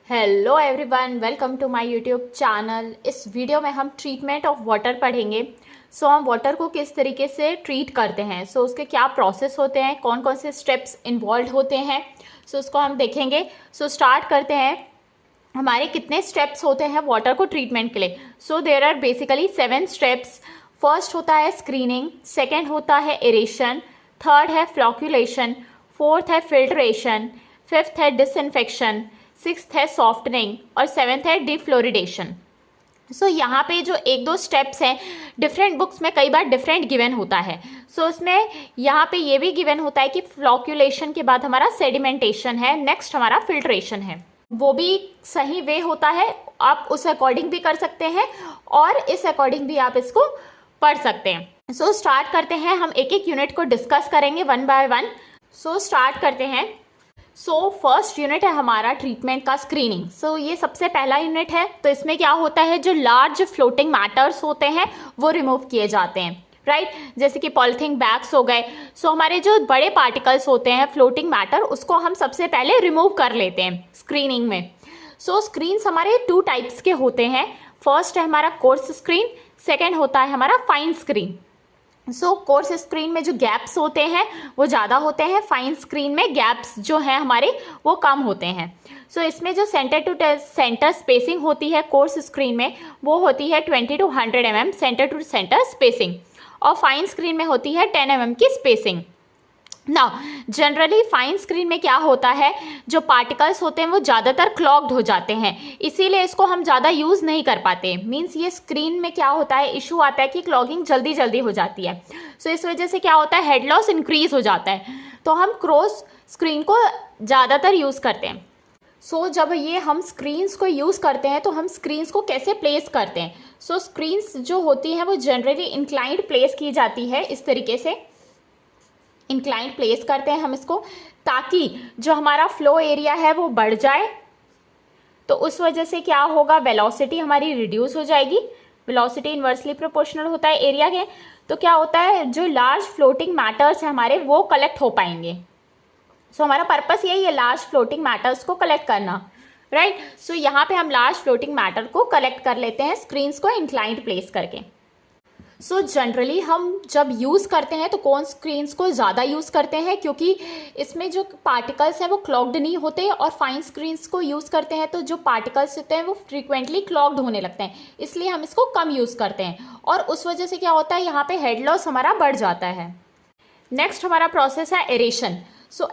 Hello everyone, welcome to my YouTube channel. इस video में हम ट्रीटमेंट ऑफ वाटर पढ़ेंगे। हम वाटर को किस तरीके से ट्रीट करते हैं, उसके क्या प्रोसेस होते हैं, कौन कौन से स्टेप्स इन्वॉल्व होते हैं, उसको हम देखेंगे। स्टार्ट करते हैं। हमारे कितने स्टेप्स होते हैं वाटर को ट्रीटमेंट के लिए। There are basically 7 steps. First होता है स्क्रीनिंग, सेकेंड होता है एरेशन, थर्ड है फ्लॉक्यूलेशन, फोर्थ है फिल्ट्रेशन, फिफ्थ है डिसइंफेक्शन, सिक्स्थ है सॉफ्टनिंग और सेवेंथ है डिफ्लोरिडेशन। यहाँ पे जो एक दो स्टेप्स हैं, डिफरेंट बुक्स में कई बार डिफरेंट गिवन होता है। उसमें यहाँ पे ये भी गिवन होता है कि फ्लॉक्यूलेशन के बाद हमारा सेडिमेंटेशन है, नेक्स्ट हमारा फिल्ट्रेशन है। वो भी सही वे होता है, आप उस अकॉर्डिंग भी कर सकते हैं और इस अकॉर्डिंग भी आप इसको पढ़ सकते हैं। स्टार्ट करते हैं। हम एक एक यूनिट को डिस्कस करेंगे वन बाय वन। स्टार्ट करते हैं। फर्स्ट यूनिट है हमारा ट्रीटमेंट का स्क्रीनिंग। ये सबसे पहला यूनिट है। तो इसमें क्या होता है, जो लार्ज फ्लोटिंग मैटर्स होते हैं वो रिमूव किए जाते हैं, राइट। जैसे कि पॉलिथीन बैग्स हो गए। हमारे जो बड़े पार्टिकल्स होते हैं फ्लोटिंग मैटर, उसको हम सबसे पहले रिमूव कर लेते हैं स्क्रीनिंग में। स्क्रीन्स हमारे 2 टाइप्स के होते हैं। फर्स्ट है हमारा कोर्स स्क्रीन, सेकेंड होता है हमारा फाइन स्क्रीन। कोर्स स्क्रीन में जो गैप्स होते हैं वो ज़्यादा होते हैं, फाइन स्क्रीन में गैप्स जो हैं हमारे वो कम होते हैं। इसमें जो सेंटर टू सेंटर स्पेसिंग होती है कोर्स स्क्रीन में, वो होती है 20 to 100 mm centre to centre spacing, और फाइन स्क्रीन में होती है 10 mm की spacing. Now generally fine screen में क्या होता है, जो पार्टिकल्स होते हैं वो ज़्यादातर क्लॉग्ड हो जाते हैं, इसीलिए इसको हम ज़्यादा यूज़ नहीं कर पाते। मींस ये स्क्रीन में क्या होता है, इशू आता है कि क्लॉगिंग जल्दी जल्दी हो जाती है। इस वजह से क्या होता है, हेड लॉस इंक्रीज हो जाता है। तो हम क्रॉस स्क्रीन को ज़्यादातर यूज़ करते हैं। जब ये हम स्क्रीन्स को यूज़ करते हैं तो हम स्क्रीन्स को कैसे प्लेस करते हैं। स्क्रीन्स जो होती हैं वो जनरली इंक्लाइंड प्लेस की जाती है, इस तरीके से इंक्लाइंड प्लेस करते हैं हम इसको, ताकि जो हमारा फ्लो एरिया है वो बढ़ जाए। तो उस वजह से क्या होगा, वेलोसिटी हमारी रिड्यूस हो जाएगी। वेलोसिटी इन्वर्सली प्रोपोर्शनल होता है एरिया के। तो क्या होता है, जो लार्ज फ्लोटिंग मैटर्स हैं हमारे वो कलेक्ट हो पाएंगे। हमारा पर्पस यही है, लार्ज फ्लोटिंग मैटर्स को कलेक्ट करना, राइट। यहाँ पे हम लार्ज फ्लोटिंग मैटर को कलेक्ट कर लेते हैं स्क्रीन्स को इंक्लाइंड प्लेस करके। जनरली हम जब यूज़ करते हैं तो कौन स्क्रीन्स को ज़्यादा यूज़ करते हैं, क्योंकि इसमें जो पार्टिकल्स हैं वो क्लॉग्ड नहीं होते, और फाइन स्क्रीन्स को यूज़ करते हैं तो जो पार्टिकल्स होते हैं वो फ्रीक्वेंटली क्लॉग्ड होने लगते हैं, इसलिए हम इसको कम यूज़ करते हैं, और उस वजह से क्या होता है, यहाँ पे हेड लॉस हमारा बढ़ जाता है। नेक्स्ट हमारा प्रोसेस है एरेशन।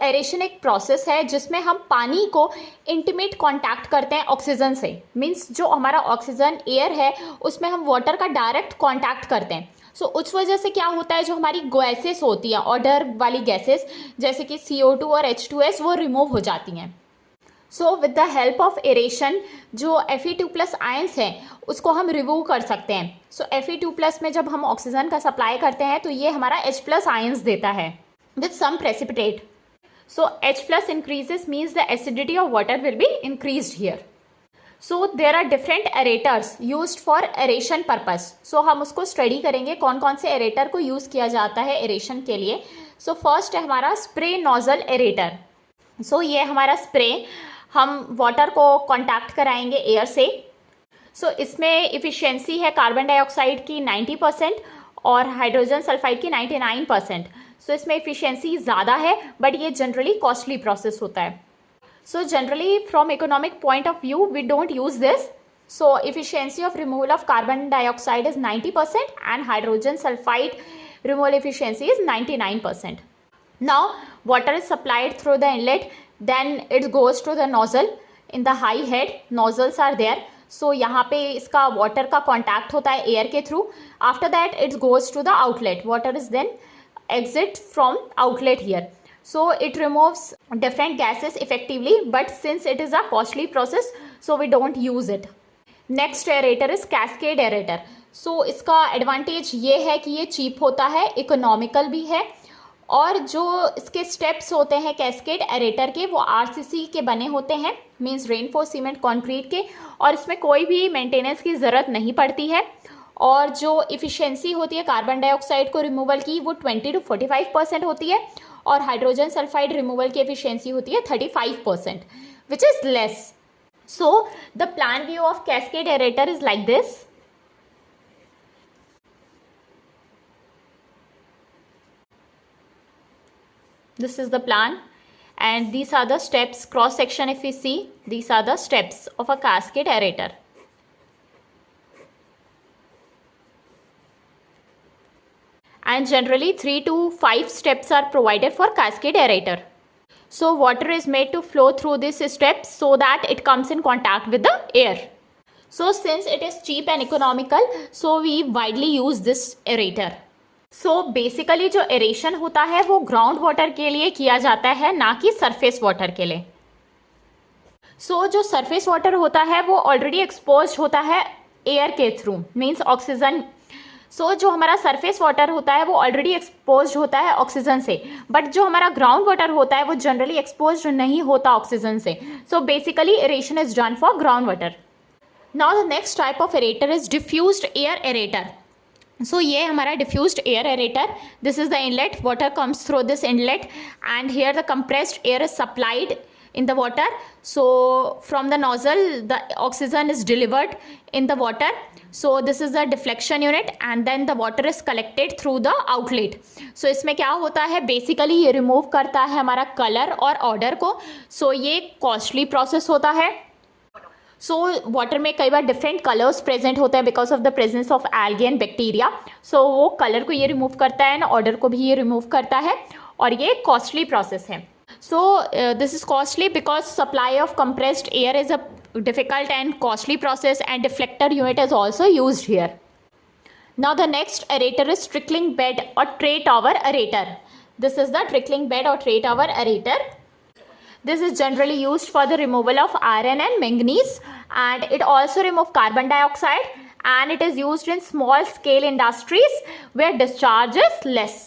एरेशन एक प्रोसेस है जिसमें हम पानी को इंटीमेट कांटेक्ट करते हैं ऑक्सीजन से। मींस जो हमारा ऑक्सीजन एयर है उसमें हम वाटर का डायरेक्ट कांटेक्ट करते हैं। उस वजह से क्या होता है, जो हमारी गैसेस होती हैं, ऑर्डर वाली गैसेस जैसे कि CO2 और H2S, वो रिमूव हो जाती हैं। With the help of aeration जो Fe2+ आयंस हैं उसको हम रिमूव कर सकते हैं। Fe2+ में जब हम ऑक्सीजन का सप्लाई करते हैं तो ये हमारा H+ आयंस देता है with some precipitate. H+ increases means the acidity of water will be increased here. There are different aerators used for aeration purpose. हम उसको स्टडी करेंगे कौन कौन से एरेटर को यूज़ किया जाता है एरेशन के लिए। फर्स्ट है हमारा स्प्रे नोजल एरेटर। ये हमारा स्प्रे, हम वाटर को कॉन्टैक्ट कराएंगे एयर से। इसमें इफ़िशियंसी है कार्बन डाइऑक्साइड की 90% और हाइड्रोजन सल्फाइड की 99%। इसमें इफिशियंसी ज़्यादा है, बट ये जनरली कॉस्टली प्रोसेस होता है। Generally from economic point of view we don't use this. Efficiency of removal of carbon dioxide is 90% and hydrogen sulphide removal efficiency is 99%. Now water is supplied through the inlet, then it goes to the nozzle. In the high head nozzles are there. यहाँ पे इसका water का contact होता है air के थ्रू। After that it goes to the outlet, water is then exit from outlet here. It removes different gases effectively, but since it is a costly process, we don't use it. Next aerator is cascade aerator. इसका advantage ये है कि ये cheap होता है, economical भी है, और जो इसके स्टेप्स होते हैं कैस्केड एरेटर के वो RCC के बने होते हैं, मीन्स रेनफोर्स सीमेंट कॉन्क्रीट के, और इसमें कोई भी मेंटेनेंस की ज़रूरत नहीं पड़ती है। और जो इफ़िशेंसी होती है कार्बन डाइऑक्साइड को रिमूवल की वो 20 to 45% होती है, और हाइड्रोजन सल्फाइड रिमूवल की एफिशिएंसी होती है 35%, which is less. So the plan view of cascade aerator is like this. This is the plan, and these are the steps. Cross section, if we see, these are the steps of a cascade aerator. And generally 3 to 5 steps are provided for cascade aerator. So water is made to flow through these steps so that it comes in contact with the air. So since it is cheap and economical, so we widely use this aerator. So basically जो aeration होता है वो ground water के लिए किया जाता है, ना कि सरफेस वाटर के लिए. सो जो सरफेस वाटर होता है वो ऑलरेडी एक्सपोज होता है एयर के थ्रू, मीन्स ऑक्सीजन. सो जो हमारा सरफेस वाटर होता है वो ऑलरेडी एक्सपोज होता है ऑक्सीजन से, बट जो हमारा ग्राउंड वाटर होता है वो जनरली एक्सपोज नहीं होता ऑक्सीजन से. So basically aeration is done for ground water. Now the next type of aerator is diffused air aerator. So ये हमारा diffused air aerator. This is the inlet, water comes through this inlet and here the compressed air is supplied in the water. So from the nozzle the oxygen is delivered in the water. So this is the deflection unit and then the water is collected through the outlet. So इसमें क्या होता है, basically ये remove करता है हमारा colour और order को. सो ये कॉस्टली प्रोसेस होता है. सो वाटर में कई बार डिफरेंट कलर्स प्रेजेंट होते हैं because of the presence of algae and bacteria. So वो कलर को ये रिमूव करता है एंड ऑर्डर को भी ये रिमूव करता है, और ये कॉस्टली प्रोसेस है. So this is costly because supply of compressed air is a difficult and costly process, and deflector unit is also used here. Now the next aerator is trickling bed or tray tower aerator. This is the trickling bed or tray tower aerator. This is generally used for the removal of iron and manganese, and it also removes carbon dioxide, and it is used in small scale industries where discharge is less.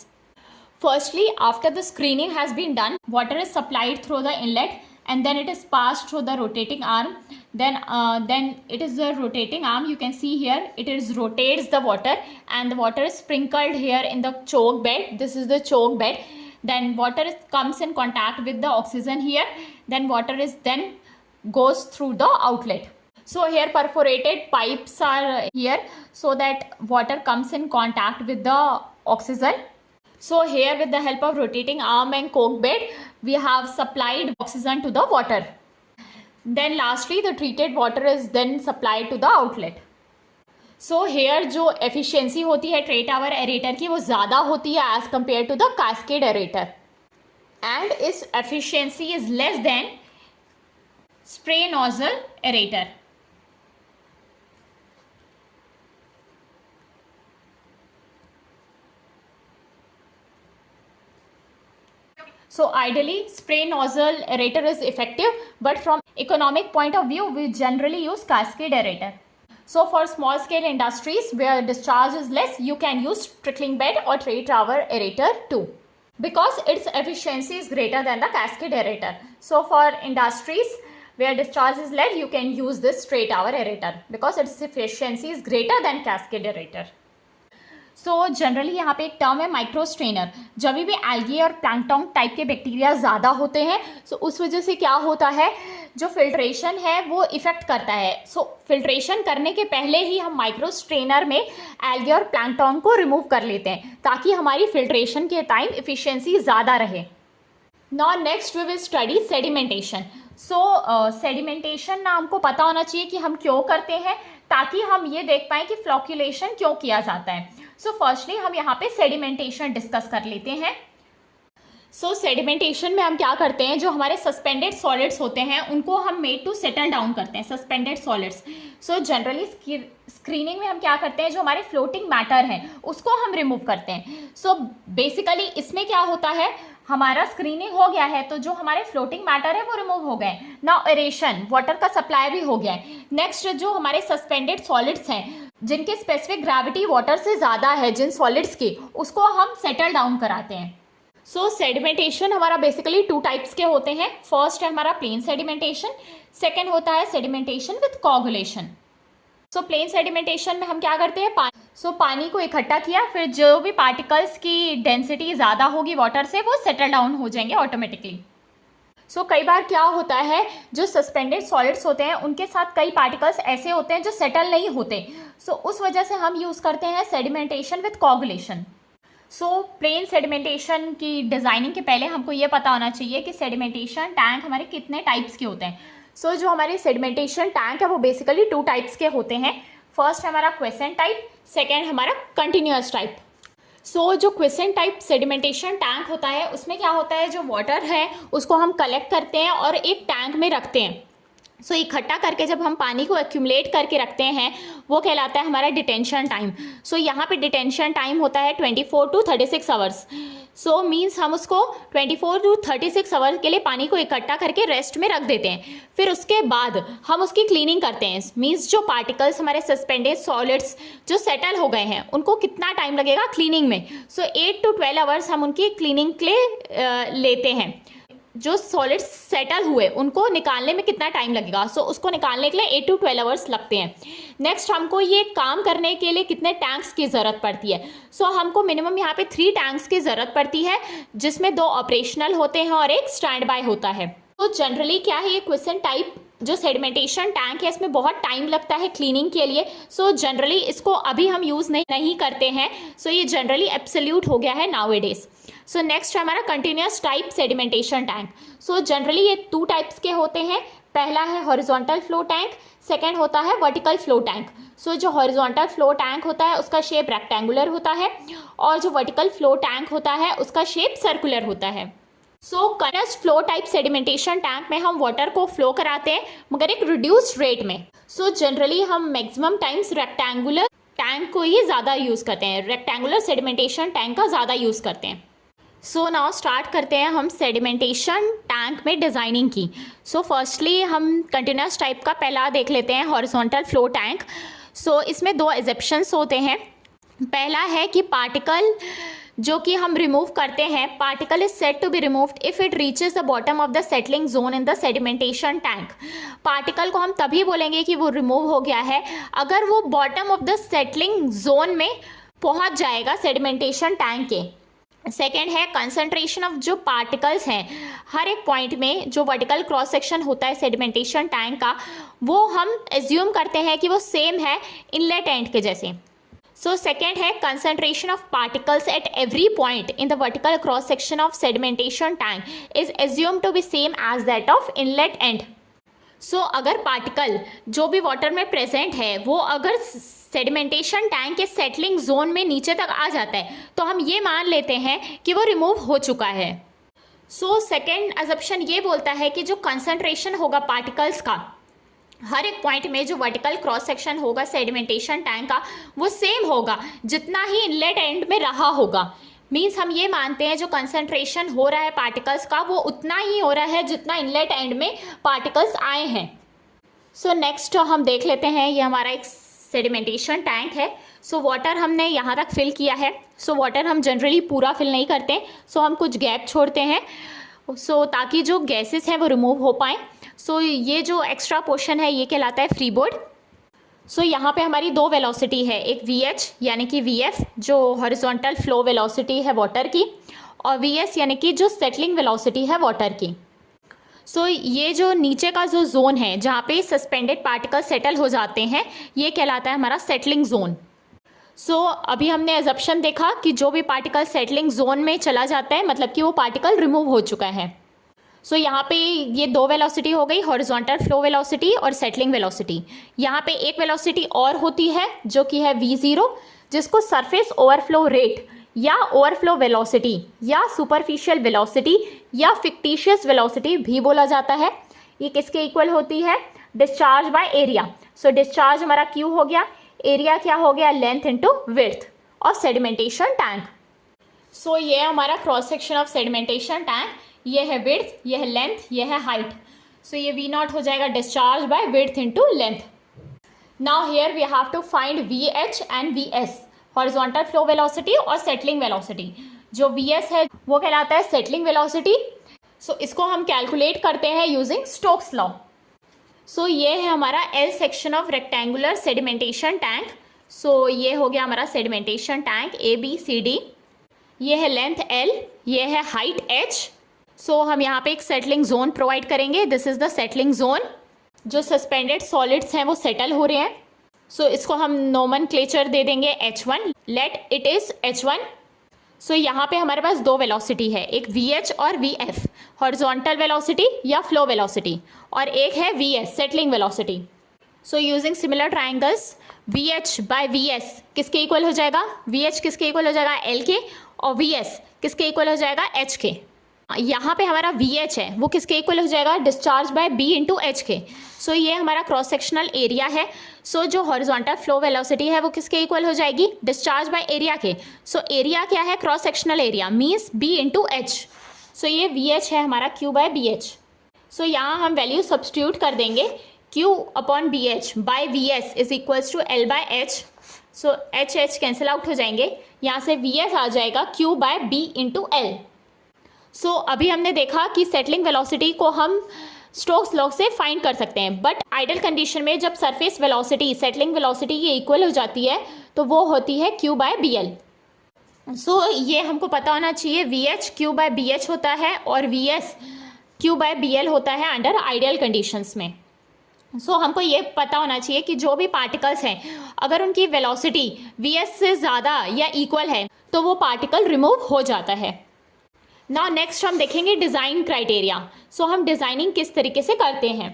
Firstly, after the screening has been done, water is supplied through the inlet and then it is passed through the rotating arm. Then it is the rotating arm. You can see here it is rotates the water and the water is sprinkled here in the choke bed. This is the choke bed. Then water comes in contact with the oxygen here. Then water is then goes through the outlet. So here perforated pipes are here so that water comes in contact with the oxygen. So here with the help of rotating arm and coke bed, we have supplied oxygen to the water. Then lastly the treated water is then supplied to the outlet. So here जो efficiency होती है tray tower aerator की वो ज़्यादा होती है as compared to the cascade aerator, and its efficiency is less than spray nozzle aerator. So ideally spray nozzle aerator is effective, but from economic point of view we generally use cascade aerator. So for small scale industries where discharge is less, you can use trickling bed or tray tower aerator too, because its efficiency is greater than the cascade aerator. So for industries where discharge is less, you can use this tray tower aerator because its efficiency is greater than cascade aerator. So generally यहाँ पे एक term है micro strainer. जब भी algae और plankton type के bacteria ज़्यादा होते हैं, सो उस वजह से क्या होता है, जो फिल्ट्रेशन है वो इफ़ेक्ट करता है. सो फिल्ट्रेशन करने के पहले ही हम माइक्रो स्ट्रेनर में एल्गी और प्लैंकटन को रिमूव कर लेते हैं ताकि हमारी फिल्ट्रेशन के टाइम इफ़िशियंसी ज़्यादा रहे. Now next we will study sedimentation. So sedimentation ना हमको पता होना चाहिए कि हम क्यों करते हैं, ताकि हम ये देख पाएँ कि फ्लोक्यूलेशन क्यों किया जाता है. सो फर्स्टली हम यहाँ पे सेडिमेंटेशन डिस्कस कर लेते हैं. सो सेडिमेंटेशन में हम क्या करते हैं, जो हमारे सस्पेंडेड सॉलिड्स होते हैं उनको हम मेड टू सेटल डाउन करते हैं, suspended solids. So generally screening में हम क्या करते हैं, जो हमारे फ्लोटिंग मैटर हैं उसको हम रिमूव करते हैं. सो बेसिकली इसमें क्या होता है, हमारा स्क्रीनिंग हो गया है तो जो हमारे फ्लोटिंग मैटर है वो रिमूव हो गए. नाउ एरेशन, वाटर का सप्लाई भी हो गया है. नेक्स्ट जो हमारे सस्पेंडेड सॉलिड्स हैं जिनके स्पेसिफिक ग्रेविटी वाटर से ज़्यादा है, जिन सॉलिड्स की, उसको हम सेटल डाउन कराते हैं. सो सेडिमेंटेशन हमारा बेसिकली 2 टाइप्स के होते हैं. फर्स्ट है हमारा प्लेन सेडिमेंटेशन, सेकेंड होता है sedimentation with coagulation. So plain sedimentation में हम क्या करते हैं, पानी को इकट्ठा किया, फिर जो भी पार्टिकल्स की डेंसिटी ज़्यादा होगी वाटर से वो सेटल डाउन हो जाएंगे ऑटोमेटिकली. सो कई बार क्या होता है, जो सस्पेंडेड सॉलिड्स होते हैं उनके साथ कई पार्टिकल्स ऐसे होते हैं जो सेटल नहीं होते। सो उस वजह से हम यूज़ करते हैं sedimentation with coagulation. So plain sedimentation की डिज़ाइनिंग के पहले हमको ये पता होना चाहिए कि सेडिमेंटेशन टैंक हमारे कितने टाइप्स के होते हैं। सो जो हमारे सेडिमेंटेशन टैंक है वो बेसिकली 2 टाइप्स के होते हैं। फर्स्ट है हमारा क्वेसेंट टाइप, सेकेंड हमारा कंटिन्यूअस टाइप। सो जो क्वेसेंट टाइप सेडिमेंटेशन टैंक होता है उसमें क्या होता है, जो वाटर है उसको हम कलेक्ट करते हैं और एक टैंक में रखते हैं। सो इकट्ठा करके जब हम पानी को एक्यूमुलेट करके रखते हैं वो कहलाता है हमारा डिटेंशन टाइम। सो यहाँ पे डिटेंशन टाइम होता है 24 to 36 आवर्स। सो मीन्स हम उसको 24 to 36 आवर्स के लिए पानी को इकट्ठा करके रेस्ट में रख देते हैं। फिर उसके बाद हम उसकी क्लीनिंग करते हैं। मीन्स जो पार्टिकल्स हमारे सस्पेंडेड सॉलिड्स जो सेटल हो गए हैं उनको कितना टाइम लगेगा क्लीनिंग में। सो 8 to 12 आवर्स हम उनकी क्लीनिंग के लिए लेते हैं। जो सॉलिड्स सेटल हुए उनको निकालने में कितना टाइम लगेगा, सो उसको निकालने के लिए 8 to 12 आवर्स लगते हैं। नेक्स्ट हमको ये काम करने के लिए कितने टैंक्स की ज़रूरत पड़ती है। सो हमको मिनिमम यहाँ पे 3 टैंक्स की ज़रूरत पड़ती है, जिसमें 2 ऑपरेशनल होते हैं और एक स्टैंड बाय होता है। तो जनरली क्या है, ये क्वेसेंट टाइप जो सेडिमेंटेशन टैंक है इसमें बहुत टाइम लगता है क्लीनिंग के लिए। सो जनरली इसको अभी हम यूज़ नहीं करते हैं। सो ये जनरली एब्सोल्यूट हो गया है नाउअडेज। सो नेक्स्ट है हमारा continuous type sedimentation tank. So generally ये 2 टाइप्स के होते हैं। पहला है हॉरिजॉन्टल फ्लो टैंक, सेकेंड होता है वर्टिकल फ्लो टैंक। सो जो हॉरिजॉन्टल फ्लो टैंक होता है उसका शेप रेक्टेंगुलर होता है और जो वर्टिकल फ्लो टैंक होता है उसका शेप सर्कुलर होता है। So continuous flow type sedimentation tank में हम वाटर को फ्लो कराते हैं मगर एक रिड्यूस्ड रेट में। सो जनरली हम मैक्सिमम टाइम्स रेक्टेंगुलर टैंक को ही ज़्यादा यूज़ करते हैं, रेक्टेंगुलर सेडिमेंटेशन टैंक का ज़्यादा यूज़ करते हैं। सो नाउ स्टार्ट करते हैं हम सेडिमेंटेशन टैंक में डिज़ाइनिंग की। सो फर्स्टली हम कंटिन्यूअस टाइप का पहला देख लेते हैं, हॉरिजॉन्टल फ्लो टैंक। सो इसमें 2 एक्सेप्शंस होते हैं। पहला है कि पार्टिकल जो कि हम रिमूव करते हैं, particle is said to be removed if it reaches the bottom of the settling zone in the sedimentation tank. Particle को हम तभी बोलेंगे कि वो रिमूव हो गया है अगर वो bottom of the settling zone में पहुंच जाएगा सेडिमेंटेशन टैंक के। सेकेंड है कंसंट्रेशन ऑफ जो पार्टिकल्स हैं हर एक पॉइंट में, जो वर्टिकल क्रॉस सेक्शन होता है सेडिमेंटेशन टैंक का वो हम एज्यूम करते हैं कि वो सेम है इनलेट एंड के जैसे। सो सेकेंड है concentration of particles at every point in the vertical cross section of sedimentation tank is assume to be same as that of inlet end. So अगर particle जो भी water में present है वो अगर सेडिमेंटेशन टैंक के settling zone में नीचे तक आ जाता है तो हम ये मान लेते हैं कि वो रिमूव हो चुका है। सो सेकेंड असम्पशन ये बोलता है कि जो कंसंट्रेशन होगा पार्टिकल्स का हर एक पॉइंट में, जो वर्टिकल क्रॉस सेक्शन होगा सेडिमेंटेशन टैंक का वो सेम होगा जितना ही इनलेट एंड में रहा होगा। मीन्स हम ये मानते हैं जो कंसंट्रेशन हो रहा है पार्टिकल्स का वो उतना ही हो रहा है जितना इनलेट एंड में पार्टिकल्स आए हैं। सो नेक्स्ट हम देख लेते हैं, ये हमारा एक सेडिमेंटेशन टैंक है। सो वाटर हमने यहाँ तक फिल किया है। सो वाटर हम जनरली पूरा फिल नहीं करते, सो हम कुछ गैप छोड़ते हैं ताकि जो गैसेस हैं वो रिमूव हो पाएँ। सो ये जो एक्स्ट्रा पोर्शन है ये कहलाता है फ्री बोर्ड। सो यहाँ पे हमारी 2 वेलोसिटी है, एक VH यानी कि VF जो हॉरिजॉन्टल फ्लो वेलोसिटी है वाटर की, और VS यानी कि जो सेटलिंग वेलोसिटी है वाटर की। सो ये जो नीचे का जो जोन है जहाँ पे सस्पेंडेड पार्टिकल सेटल हो जाते हैं ये कहलाता है हमारा सेटलिंग जोन। सो अभी हमने एजम्पशन देखा कि जो भी पार्टिकल सेटलिंग जोन में चला जाता है मतलब कि वो पार्टिकल रिमूव हो चुका है। सो यहाँ पे ये 2 वेलोसिटी हो गई, हॉरिजॉन्टल फ्लो वेलोसिटी और सेटलिंग वेलोसिटी। यहाँ पे एक वेलोसिटी और होती है जो कि है V0, जिसको सरफेस ओवरफ्लो रेट या ओवरफ्लो वेलोसिटी या सुपरफिशियल वेलोसिटी या फिक्टिशियस वेलोसिटी भी बोला जाता है। ये किसके इक्वल होती है, discharge by area. So discharge हमारा Q हो गया, एरिया क्या हो गया, length into width of sedimentation tank. So ये हमारा cross section of sedimentation tank, ये है विड्थ, ये है लेंथ, ये है हाइट। सो ये V0 हो जाएगा discharge by width into length. Now here we have to find VH and VS, horizontal flow velocity और सेटलिंग वेलोसिटी। जो VS है वो कहलाता है सेटलिंग वेलोसिटी। सो इसको हम कैलकुलेट करते हैं यूजिंग स्टोक्स लॉ। सो ये है हमारा L section of rectangular sedimentation tank. So ये हो गया हमारा सेडिमेंटेशन टैंक ABCD। ये है लेंथ L, ये है हाइट H। सो हम यहाँ पे एक सेटलिंग जोन प्रोवाइड करेंगे। This is the settling zone. जो सस्पेंडेड सॉलिड्स हैं वो सेटल हो रहे हैं। सो इसको हम नोमेनक्लेचर दे देंगे H1, let it is H1। सो यहाँ पे हमारे पास दो वेलोसिटी है, एक VH और VF, हॉरिजॉन्टल वेलोसिटी या फ्लो वेलोसिटी, और एक है VS, settling velocity. So using similar triangles, VH by VS किसके इक्वल हो जाएगा? VH किसके इक्वल हो जाएगा? L के, और VS किसके इक्वल हो जाएगा? H के। यहाँ पे हमारा VH है वो किसके इक्वल हो जाएगा? Discharge bye B into H के। सो ये हमारा क्रॉस सेक्शनल एरिया है। सो जो हॉरिजॉन्टल फ्लो वेलोसिटी है वो किसके इक्वल हो जाएगी? डिस्चार्ज बाय एरिया के। सो एरिया क्या है? Cross sectional area means B into H। So ये VH है हमारा Q बाय BH। सो यहाँ हम वैल्यू सब्स्टिट्यूट कर देंगे, Q upon BH by VS is equals to L by H। So H cancel out हो जाएंगे, यहाँ से VS आ जाएगा Q by B into L। So अभी हमने देखा कि सेटलिंग वेलोसिटी को हम स्टोक्स लॉ से फाइंड कर सकते हैं, बट आइडल कंडीशन में जब सरफेस वेलोसिटी सेटलिंग वेलोसिटी के इक्वल हो जाती है तो वो होती है Q बाय BL। सो ये हमको पता होना चाहिए, VH Q बाय BH होता है और VS Q बाय BL होता है अंडर आइडियल कंडीशंस में। सो हमको ये पता होना चाहिए कि जो भी पार्टिकल्स हैं अगर उनकी वेलोसिटी VS से ज़्यादा या इक्वल है तो वो पार्टिकल रिमूव हो जाता है। नाउ नेक्स्ट हम देखेंगे डिज़ाइन क्राइटेरिया। सो हम डिज़ाइनिंग किस तरीके से करते हैं।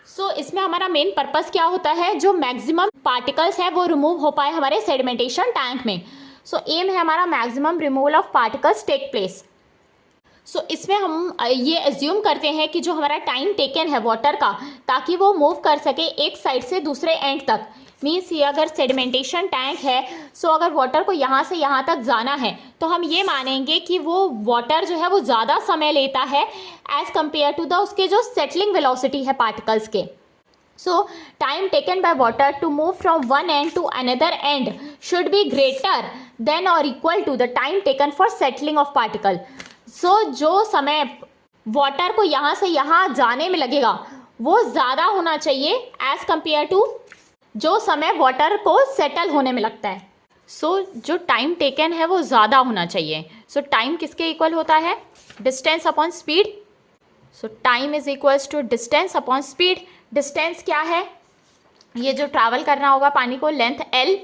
सो इसमें हमारा मेन पर्पस क्या होता है? जो मैक्सिमम पार्टिकल्स है वो रिमूव हो पाए हमारे सेडिमेंटेशन टैंक में। सो एम है हमारा maximum removal of particles take place. So इसमें हम ये एज्यूम करते हैं कि जो हमारा टाइम टेकन है वाटर का, ताकि वो मूव कर सके एक साइड से दूसरे एंड तक, मीन्स ये अगर सेडिमेंटेशन टैंक है, सो अगर वाटर को यहाँ से यहाँ तक जाना है तो हम ये मानेंगे कि वो वाटर जो है वो ज़्यादा समय लेता है एज़ कम्पेयर टू द उसके जो सेटलिंग वेलोसिटी है पार्टिकल्स के। So time taken by water to move from one end to another end should be greater than और equal to the time taken for settling of particle. So जो समय water को यहाँ से यहाँ जाने में लगेगा वो ज़्यादा होना चाहिए एज़ कम्पेयर टू जो समय वाटर को सेटल होने में लगता है। सो जो टाइम टेकन है वो ज़्यादा होना चाहिए। सो टाइम किसके इक्वल होता है? Distance upon speed. So time is equals to distance upon speed. Distance क्या है? ये जो ट्रैवल करना होगा पानी को, लेंथ L।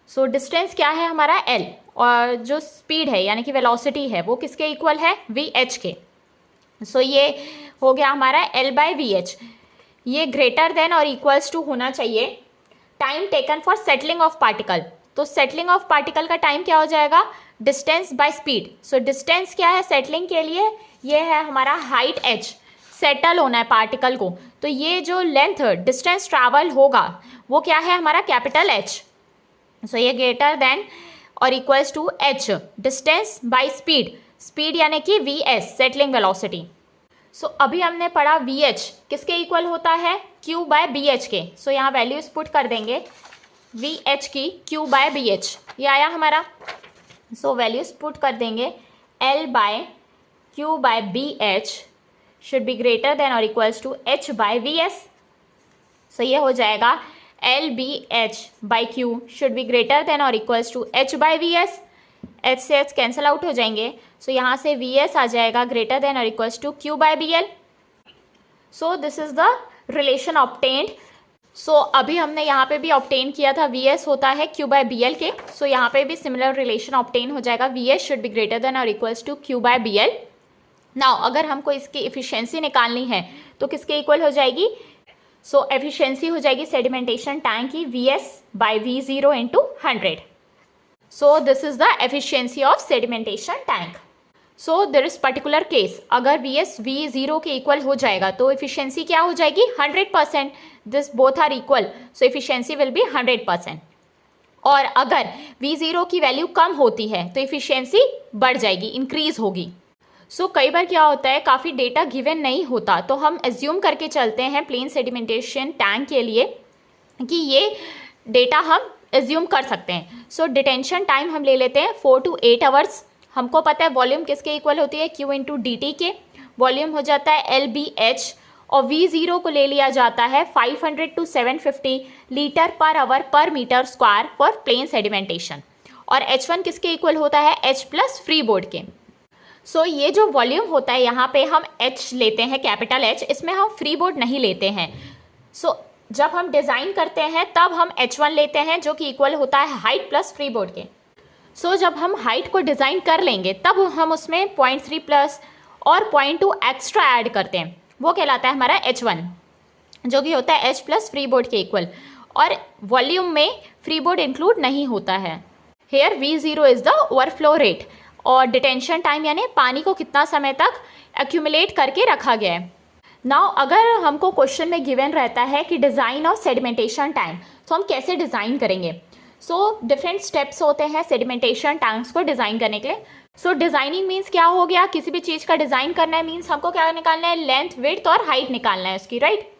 सो डिस्टेंस क्या है हमारा? L। और जो स्पीड है यानी कि वेलोसिटी है वो किसके इक्वल है? VH के। सो ये हो गया हमारा L बाय VH। ये ग्रेटर देन और इक्वल्स टू होना चाहिए time taken for settling of particle. तो सेटलिंग ऑफ पार्टिकल का टाइम क्या हो जाएगा? Distance by speed. So distance क्या है सेटलिंग के लिए? ये है हमारा हाइट h, सेटल होना है पार्टिकल को। तो ये जो लेंथ डिस्टेंस ट्रैवल होगा वो क्या है हमारा? Capital H। सो ये ग्रेटर देन और equals to h, distance by speed. Speed यानी कि VS, सेटलिंग वेलोसिटी। सो अभी हमने पढ़ा VH किसके इक्वल होता है? Q बाय BH के। सो यहाँ वैल्यूज पुट कर देंगे VH की Q बाय BH, ये आया हमारा। सो वैल्यूज पुट कर देंगे L by Q by BH should be greater than और equals to H by VS। So ये हो जाएगा LBH by Q should be greater than और equals to H by VS। H से H cancel out हो जाएंगे। So यहाँ से VS आ जाएगा ग्रेटर देन और equals to Q by BL। So this is the relation obtained. So अभी हमने यहाँ पे भी ऑब्टेन किया था VS होता है Q बाय BL के। सो यहाँ पे भी सिमिलर रिलेशन ऑब्टेन हो जाएगा, VS should be greater than और equals to Q by BL। Now अगर हमको इसकी एफिशिएंसी निकालनी है तो किसके इक्वल हो जाएगी? सो एफिशिएंसी हो जाएगी सेडिमेंटेशन टैंक की VS by V0 into 100। So this is the efficiency of sedimentation tank. So there is particular case, अगर VS V0 के इक्वल हो जाएगा तो एफिशिएंसी क्या हो जाएगी? 100%। This both are equal, so efficiency will be 100%। और अगर V0 की वैल्यू कम होती है तो एफिशिएंसी बढ़ जाएगी, इंक्रीज होगी। सो कई बार क्या होता है, काफ़ी डेटा गिवन नहीं होता तो हम एज्यूम करके चलते हैं प्लेन सेडिमेंटेशन टैंक के लिए कि ये डेटा हम एज्यूम कर सकते हैं। सो डिटेंशन टाइम हम ले लेते हैं 4 to 8 आवर्स। हमको पता है वॉल्यूम किसके इक्वल होती है? Q इंटू dt के। वॉल्यूम हो जाता है LBH और V0 को ले लिया जाता है 500 to 750 litre per hour per metre square for plain sedimentation. और H1 किसके इक्वल होता है? H प्लस फ्री बोर्ड के। सो ये जो वॉल्यूम होता है यहाँ पे हम H लेते हैं, कैपिटल H, इसमें हम फ्री बोर्ड नहीं लेते हैं। सो जब हम डिज़ाइन करते हैं तब हम H1 लेते हैं जो कि इक्वल होता है हाइट प्लस फ्री बोर्ड के। सो जब हम हाइट को डिज़ाइन कर लेंगे तब हम उसमें 0.3 प्लस और 0.2 एक्स्ट्रा ऐड करते हैं, वो कहलाता है हमारा H1, जो कि होता है H प्लस फ्री बोर्ड के इक्वल, और वॉल्यूम में फ्री बोर्ड इंक्लूड नहीं होता है। Here V0 is the overflow rate, और डिटेंशन टाइम यानी पानी को कितना समय तक एक्यूमुलेट करके रखा गया है। नाउ अगर हमको क्वेश्चन में गिवन रहता है कि डिज़ाइन ऑफ सेडिमेंटेशन टैंक, तो हम कैसे डिज़ाइन करेंगे। सो डिफरेंट स्टेप्स होते हैं सेडिमेंटेशन टैंक्स को डिज़ाइन करने के लिए। सो डिज़ाइनिंग मीन्स क्या हो गया, किसी भी चीज़ का डिज़ाइन करना है मीन्स हमको क्या निकालना है, लेंथ, विड्थ और हाइट निकालना है उसकी, राइट।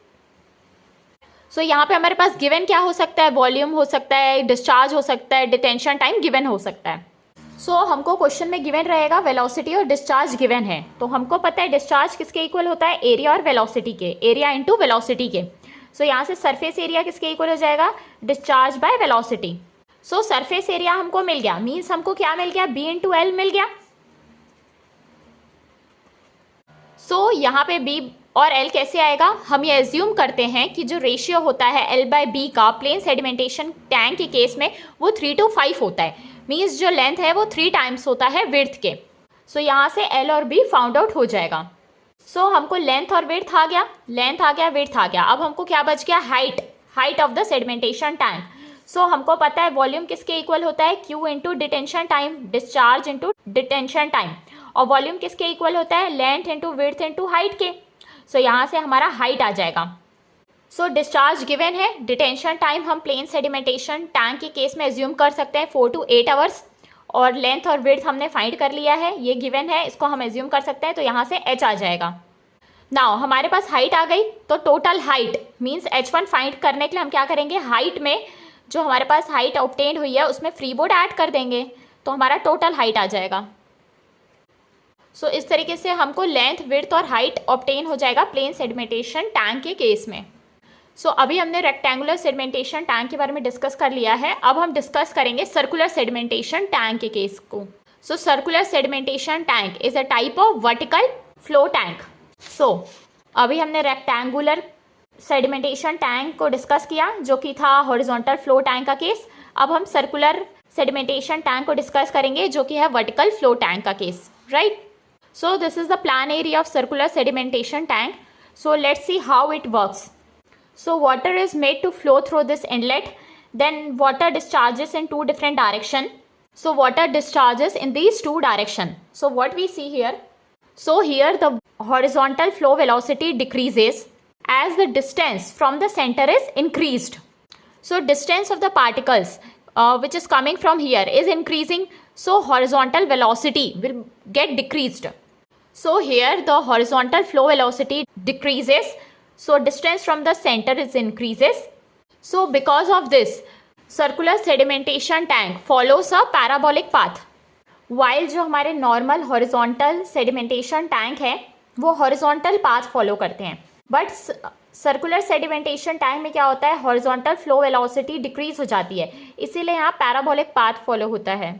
सो यहाँ पे हमारे पास गिवन क्या हो सकता है, वॉल्यूम हो सकता है, डिस्चार्ज हो सकता है, डिटेंशन टाइम गिवन हो सकता है। सो हमको क्वेश्चन में गिवन रहेगा वेलोसिटी और डिस्चार्ज गिवन है, तो हमको पता है डिस्चार्ज किसके इक्वल होता है, एरिया और वेलोसिटी के, एरिया इंटू वेलोसिटी के। सो यहाँ से सरफेस एरिया किसके इक्वल हो जाएगा, discharge by velocity. So surface area हमको मिल गया, मीन्स हमको क्या मिल गया, B इंटू एल मिल गया। सो यहाँ पे B और L कैसे आएगा, हम ये एज्यूम करते हैं कि जो रेशियो होता है L/B का प्लेन सेडिमेंटेशन टैंक के केस में वो 3 to 5 होता है, मीन्स जो लेंथ है वो 3 टाइम्स होता है विड्थ के। सो यहाँ से L और B फाउंड आउट हो जाएगा। सो हमको लेंथ और विड्थ आ गया, लेंथ आ गया, विड्थ आ गया। अब हमको क्या बच गया, height, height of the sedimentation tank. So हमको पता है वॉल्यूम किसके इक्वल होता है, Q into detention time, discharge into detention time, और वॉल्यूम किसके इक्वल होता है, length into width into height के। सो यहाँ से हमारा हाइट आ जाएगा। सो डिस्चार्ज गिवन है, डिटेंशन टाइम हम प्लेन सेडिमेंटेशन टैंक के केस में एज्यूम कर सकते हैं 4 to 8 आवर्स, और लेंथ और विड्थ हमने फाइंड कर लिया है, ये गिवन है, इसको हम एज्यूम कर सकते हैं, तो यहाँ से H आ जाएगा। नाउ हमारे पास हाइट आ गई, तो total height means H1 find करने के लिए हम क्या करेंगे, हाइट में जो हमारे पास हाइट ऑब्टेन हुई है उसमें फ्री बोर्ड ऐड कर देंगे, तो हमारा टोटल हाइट आ जाएगा। सो इस तरीके से हमको लेंथ, विड्थ और हाइट ऑब्टेन हो जाएगा प्लेन सेडिमेंटेशन टैंक के केस में। सो अभी हमने रेक्टेंगुलर सेडिमेंटेशन टैंक के बारे में डिस्कस कर लिया है, अब हम डिस्कस करेंगे सर्कुलर सेडिमेंटेशन टैंक के केस को। So circular sedimentation tank is a type of vertical flow tank. So अभी हमने रेक्टेंगुलर सेडिमेंटेशन टैंक को डिस्कस किया जो कि था हॉरिजॉन्टल फ्लो टैंक का केस। अब हम सर्कुलर सेडिमेंटेशन टैंक को डिस्कस करेंगे जो कि है वर्टिकल फ्लो टैंक का case, right. So this is the plan area of circular sedimentation tank. So let's see how it works. So water is made to flow through this inlet. Then water discharges in 2 different directions. So water discharges in these 2 directions. So what we see here. So here the horizontal flow velocity decreases as the distance from the center is increased. So distance of the particles which is coming from here is increasing. So horizontal velocity will get decreased. So here the horizontal flow velocity decreases, so distance from the center is increases. So because of this, circular sedimentation tank follows a parabolic path. While जो हमारे normal horizontal sedimentation tank है वो horizontal path follow करते हैं, but circular sedimentation tank में क्या होता है, हॉरिजॉन्टल फ्लो वेलोसिटी डिक्रीज हो जाती है, इसीलिए यहाँ पैराबोलिक पाथ फॉलो होता है।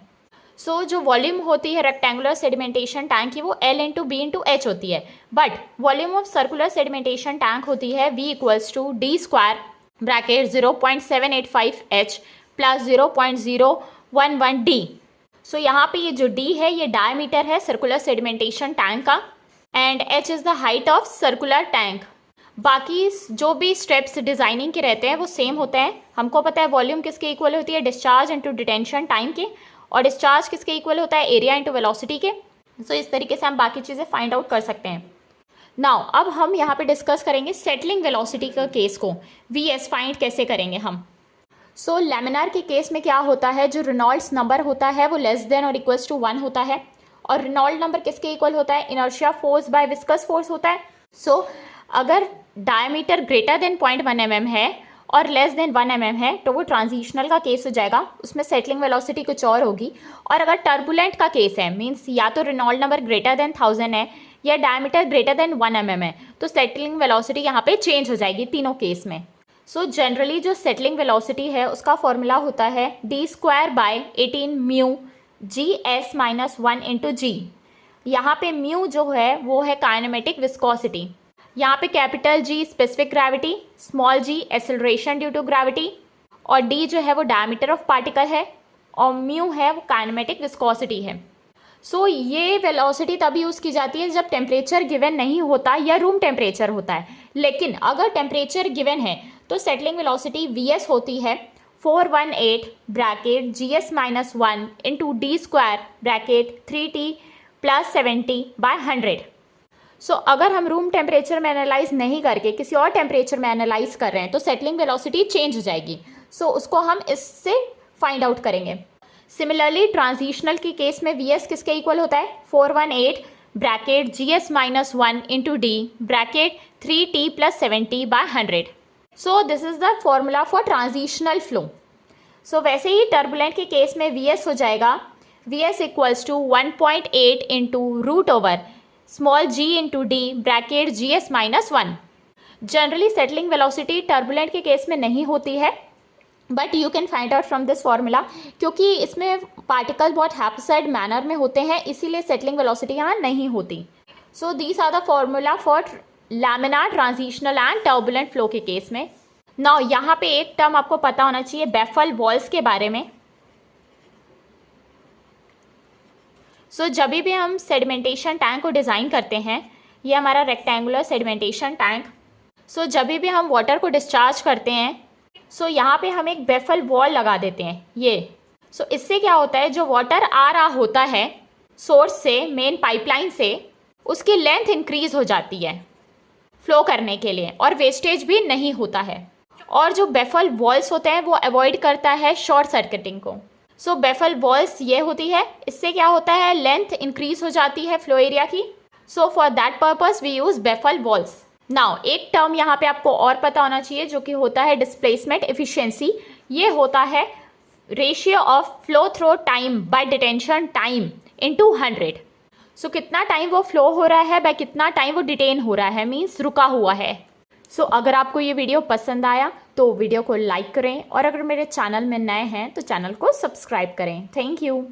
सो जो वॉल्यूम होती है रेक्टेंगुलर सेडिमेंटेशन टैंक की वो L into B into H होती है, but volume of circular sedimentation tank होती है V equals to D square bracket 0.785 H plus 0.011 D। So यहाँ पे ये जो D है ये डायमीटर है सर्कुलर सेडिमेंटेशन टैंक का, and H is the height of circular tank. बाकी जो भी स्टेप्स डिज़ाइनिंग के रहते हैं वो सेम होते हैं। हमको पता है वॉल्यूम किसके इक्वल होती है, डिस्चार्ज इंटू डिटेंशन टाइम के, और डिस्चार्ज किसके इक्वल होता है, एरिया इंटू वेलोसिटी के। सो इस तरीके से हम बाकी चीज़ें फाइंड आउट कर सकते हैं। नाउ अब हम यहाँ पे डिस्कस करेंगे सेटलिंग वेलोसिटी का केस को, VS फाइंड कैसे करेंगे हम। सो लैमिनार के केस में क्या होता है, जो रेनॉल्ड्स नंबर होता है वो लेस देन और इक्वल्स टू 1 होता है, और रेनॉल्ड नंबर किसके इक्वल होता है, inertia force by viscous force होता है। सो अगर डायमीटर ग्रेटर देन 0.1 mm है और लेस देन 1 mm है तो वो ट्रांजिशनल का केस हो जाएगा, उसमें सेटलिंग वेलोसिटी कुछ और होगी। और अगर टर्बुलेंट का केस है, मीन्स या तो रेनॉल्ड नंबर ग्रेटर देन 1000 है या डायमीटर ग्रेटर देन 1 mm है, तो सेटलिंग वेलोसिटी यहाँ पे चेंज हो जाएगी तीनों केस में। सो जनरली जो सेटलिंग वेलोसिटी है उसका फॉर्मूला होता है d² बाय 18 μ GS - 1 × G। यहाँ पे म्यू जो है वो है काइनेमेटिक विस्कोसिटी, यहाँ पे capital G specific gravity, small G acceleration due to gravity, और डी जो है वो डायमीटर ऑफ पार्टिकल है, और म्यू है वो काइनेमेटिक विस्कोसिटी है। सो ये वेलोसिटी तभी यूज़ की जाती है जब टेम्परेचर गिवन नहीं होता या रूम टेम्परेचर होता है। लेकिन अगर टेम्परेचर गिवन है तो सेटलिंग वेलोसिटी वीएस होती है 418 bracket GS minus 1 into D square bracket 3t plus 70/100। सो अगर हम रूम टेम्परेचर में एनालाइज नहीं करके किसी और टेम्परेचर में एनालाइज कर रहे हैं तो सेटलिंग वेलोसिटी चेंज हो जाएगी। सो उसको हम इससे फाइंड आउट करेंगे। सिमिलरली ट्रांजिशनल के केस में वीएस किसके इक्वल होता है 418 bracket GS minus 1 into D bracket 3t plus 70/100। So this is the formula for transitional flow. So वैसे ही टर्बुलेंट के केस में वीएस हो जाएगा VS equals to 1.8 into root over small g into D bracket GS minus 1। Generally settling velocity turbulent के case में नहीं होती है, but you can find out from this formula, क्योंकि इसमें पार्टिकल बहुत हैप्साइड मैनर में होते हैं, इसीलिए सेटलिंग वेलोसिटी यहाँ नहीं होती। So these are the formula for laminar, transitional and turbulent flow के केस में। नाउ यहाँ पे एक टर्म आपको पता होना चाहिए बेफल वॉल्स के बारे में। सो जब भी हम सेडिमेंटेशन टैंक को डिज़ाइन करते हैं, ये हमारा रेक्टेंगुलर सेडिमेंटेशन टैंक। सो जब भी हम वाटर को डिस्चार्ज करते हैं सो यहाँ पे हम एक बेफल वॉल लगा देते हैं ये। सो इससे क्या होता है, जो वाटर आ रहा होता है सोर्स से, मेन पाइपलाइन से, उसकी लेंथ इंक्रीज हो जाती है फ्लो करने के लिए और वेस्टेज भी नहीं होता है। और जो बेफल वॉल्स होते हैं वो अवॉइड करता है शॉर्ट सर्किटिंग को। सो बेफल वॉल्स ये होती है, इससे क्या होता है लेंथ इंक्रीज हो जाती है फ्लो एरिया की। So for that purpose we use baffle walls. Now एक टर्म यहाँ पे आपको और पता होना चाहिए जो कि होता है डिस्प्लेसमेंट एफिशिएंसी। ये होता है ratio of flow through time by detention time into 100। सो कितना टाइम वो फ्लो हो रहा है बाय कितना टाइम वो डिटेन हो रहा है, मीन्स रुका हुआ है। सो अगर आपको ये वीडियो पसंद आया तो वीडियो को लाइक करें, और अगर मेरे चैनल में नए हैं तो चैनल को सब्सक्राइब करें। Thank you.